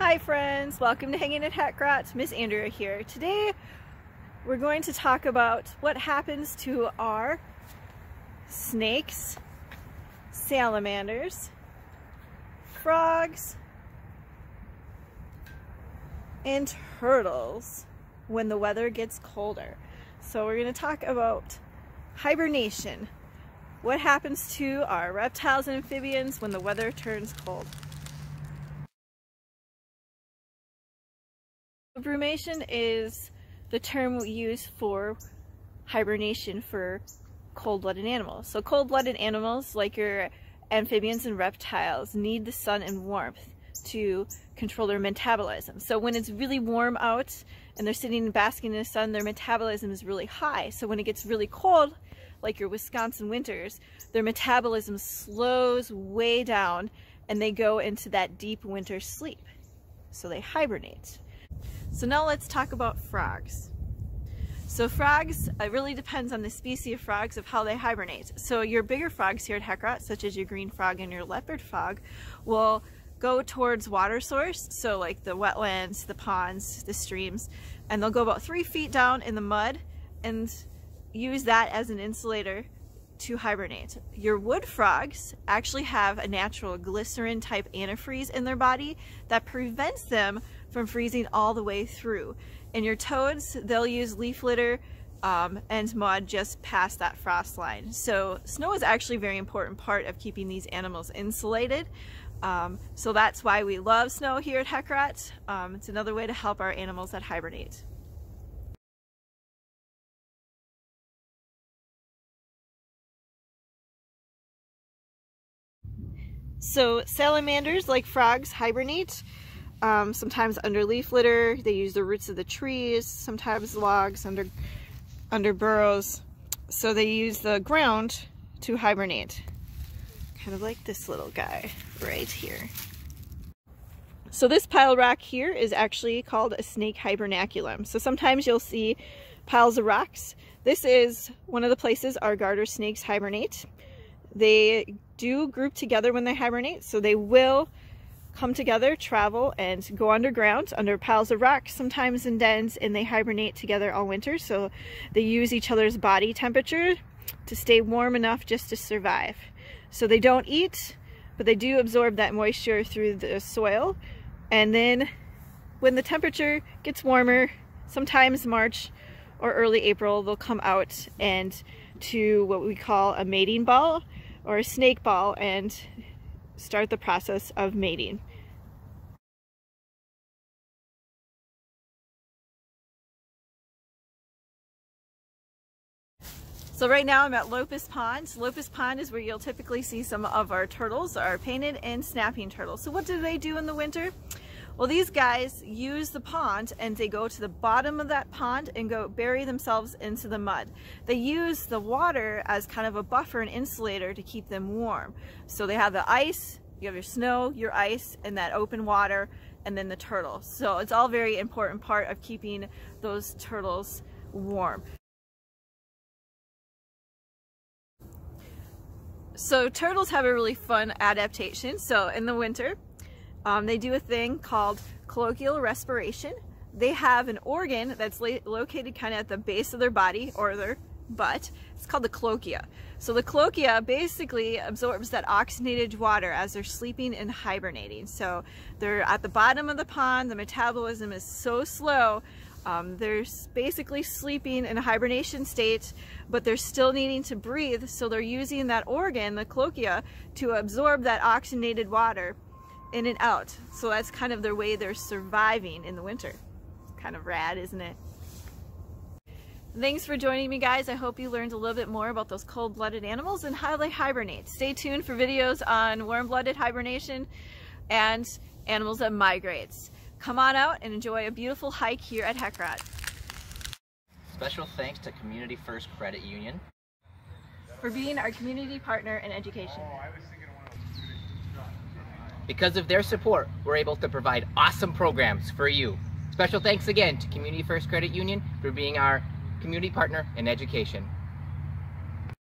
Hi friends, welcome to Hanging at Heckrodt. Miss Andrea here. Today we're going to talk about what happens to our snakes, salamanders, frogs, and turtles when the weather gets colder. So we're going to talk about hibernation. What happens to our reptiles and amphibians when the weather turns cold? Brumation is the term we use for hibernation for cold-blooded animals. So cold-blooded animals like your amphibians and reptiles need the sun and warmth to control their metabolism. So when it's really warm out and they're sitting and basking in the sun, their metabolism is really high. So when it gets really cold, like your Wisconsin winters, their metabolism slows way down and they go into that deep winter sleep. So they hibernate. So now let's talk about frogs. So frogs, it really depends on the species of frogs of how they hibernate. So your bigger frogs here at Heckrodt, such as your green frog and your leopard frog, will go towards water source, so like the wetlands, the ponds, the streams, and they'll go about 3 feet down in the mud and use that as an insulator to hibernate. Your wood frogs actually have a natural glycerin type antifreeze in their body that prevents them from freezing all the way through. And your toads, they'll use leaf litter and mud just past that frost line. So snow is actually a very important part of keeping these animals insulated. So that's why we love snow here at Heckrodt. It's another way to help our animals that hibernate. So salamanders, like frogs, hibernate. Sometimes under leaf litter. They use the roots of the trees, sometimes logs under burrows. So they use the ground to hibernate. Kind of like this little guy right here. So this pile rock here is actually called a snake hibernaculum. So sometimes you'll see piles of rocks. This is one of the places our garter snakes hibernate. They do group together when they hibernate, so they will come together, travel, and go underground under piles of rocks, sometimes in dens, and they hibernate together all winter. So they use each other's body temperature to stay warm enough just to survive. So they don't eat, but they do absorb that moisture through the soil. And then when the temperature gets warmer, sometimes March or early April, they'll come out and to what we call a mating ball or a snake ball and start the process of mating. So right now I'm at Locust Pond. Locust Pond is where you'll typically see some of our turtles, our painted and snapping turtles. So what do they do in the winter? Well, these guys use the pond and they go to the bottom of that pond and go bury themselves into the mud. They use the water as kind of a buffer and insulator to keep them warm. So they have the ice, you have your snow, your ice, and that open water, and then the turtle. So it's all very important part of keeping those turtles warm. So turtles have a really fun adaptation. So in the winter, they do a thing called colloquial respiration. They have an organ that's located kind of at the base of their body or their butt. It's called the cloaca. So the cloaca basically absorbs that oxygenated water as they're sleeping and hibernating. So they're at the bottom of the pond, the metabolism is so slow, they're basically sleeping in a hibernation state, but they're still needing to breathe, so they're using that organ, the cloaca, to absorb that oxygenated water in and out. So that's kind of their way they're surviving in the winter. Kind of rad, isn't it? Thanks for joining me, guys. I hope you learned a little bit more about those cold-blooded animals and how they hibernate. Stay tuned for videos on warm-blooded hibernation and animals that migrate. Come on out and enjoy a beautiful hike here at Heckrodt. Special thanks to Community First Credit Union for being our community partner in education. Because of their support, we're able to provide awesome programs for you. Special thanks again to Community First Credit Union for being our community partner in education.